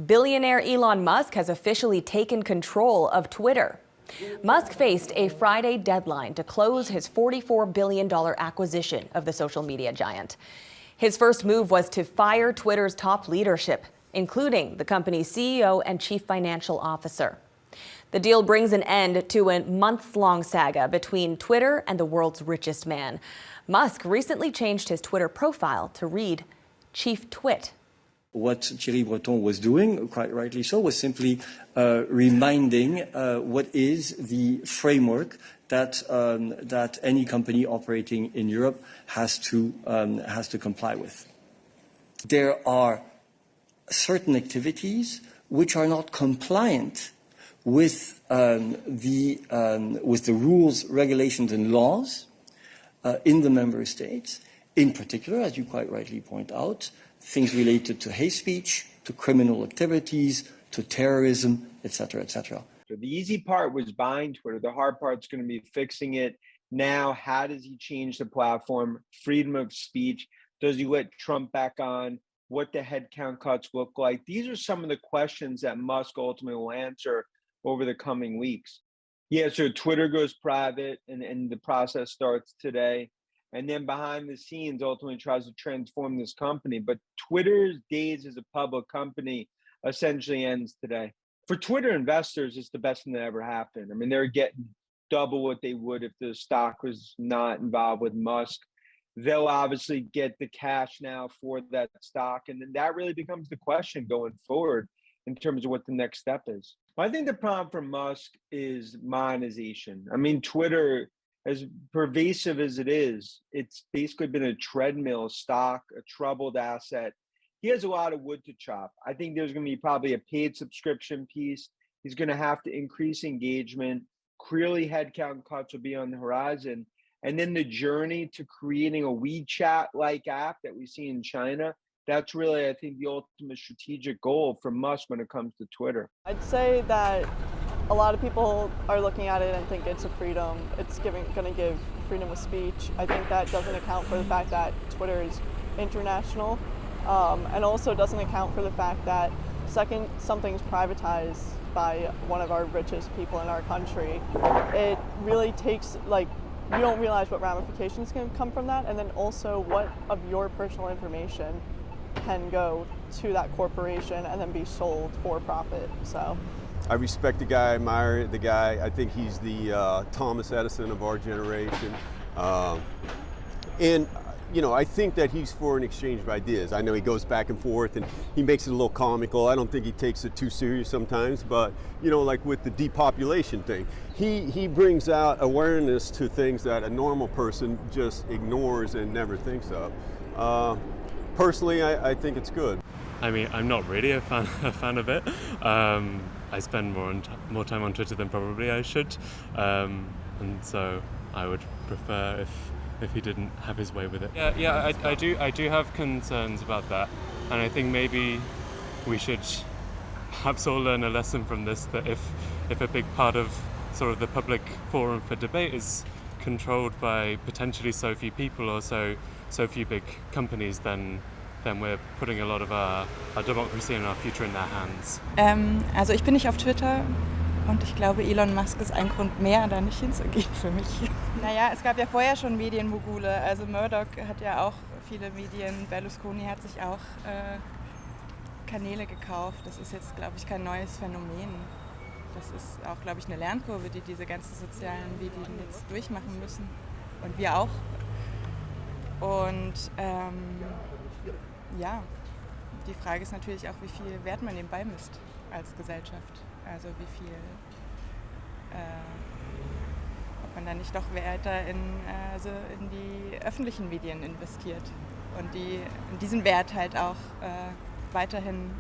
Billionaire Elon Musk has officially taken control of Twitter. Musk faced a Friday deadline to close his $44 billion acquisition of the social media giant. His first move was to fire Twitter's top leadership, including the company's CEO and chief financial officer. The deal brings an end to a months-long saga between Twitter and the world's richest man. Musk recently changed his Twitter profile to read Chief Twit. What Thierry Breton was doing, quite rightly so, was simply reminding what is the framework that any company operating in Europe has to comply with. There are certain activities which are not compliant with the rules, regulations, and laws in the member states. In particular, as you quite rightly point out, things related to hate speech, to criminal activities, to terrorism, etc., etc. So the easy part was buying Twitter. The hard part's going to be fixing it. Now, how does he change the platform? Freedom of speech. Does he let Trump back on? What the headcount cuts look like? These are some of the questions that Musk ultimately will answer over the coming weeks. Yeah, so Twitter goes private and the process starts today. And then behind the scenes, ultimately tries to transform this company. But Twitter's days as a public company essentially ends today. For Twitter investors, it's the best thing that ever happened. I mean, they're getting double what they would if the stock was not involved with Musk. They'll obviously get the cash now for that stock. And then that really becomes the question going forward in terms of what the next step is. I think the problem for Musk is monetization. I mean, Twitter, as pervasive as it is, it's basically been a treadmill stock, a troubled asset. He has a lot of wood to chop. I think there's going to be probably a paid subscription piece. He's going to have to increase engagement. Clearly, headcount cuts will be on the horizon. And then the journey to creating a WeChat-like app that we see in China, that's really, I think, the ultimate strategic goal for Musk when it comes to Twitter. I'd say that a lot of people are looking at it and think it's a freedom. It's going to give freedom of speech. I think that doesn't account for the fact that Twitter is international, and also doesn't account for the fact that second something's privatized by one of our richest people in our country, it really takes, like, you don't realize what ramifications can come from that, and then also what of your personal information can go to that corporation and then be sold for profit. So I respect the guy, admire the guy. I think he's the Thomas Edison of our generation. And, you know, I think that he's for an exchange of ideas. I know he goes back and forth and he makes it a little comical. I don't think he takes it too serious sometimes, but, you know, like with the depopulation thing, he brings out awareness to things that a normal person just ignores and never thinks of. Personally, I think it's good. I mean, I'm not really a fan of it. I spend more time on Twitter than probably I should, and so I would prefer if he didn't have his way with it. Yeah, I do have concerns about that, and I think maybe we should perhaps all learn a lesson from this, that if a big part of sort of the public forum for debate is controlled by potentially so few people or so few big companies, then we're putting a lot of our democracy and our future in their hands. Also ich bin nicht auf Twitter und ich glaube, Elon Musk ist ein Grund mehr, da nicht hinzugehen für mich. Naja, es gab ja vorher schon Medienmogule. Also Murdoch hat ja auch viele Medien, Berlusconi hat sich auch Kanäle gekauft. Das ist jetzt, glaube ich, kein neues Phänomen. Das ist auch, glaube ich, eine Lernkurve, die diese ganzen sozialen Medien jetzt durchmachen müssen. Und wir auch. Und ja, die Frage ist natürlich auch, wie viel Wert man dem beimisst als Gesellschaft. Also wie viel, ob man da nicht doch weiter in die öffentlichen Medien investiert und diesen Wert halt auch weiterhin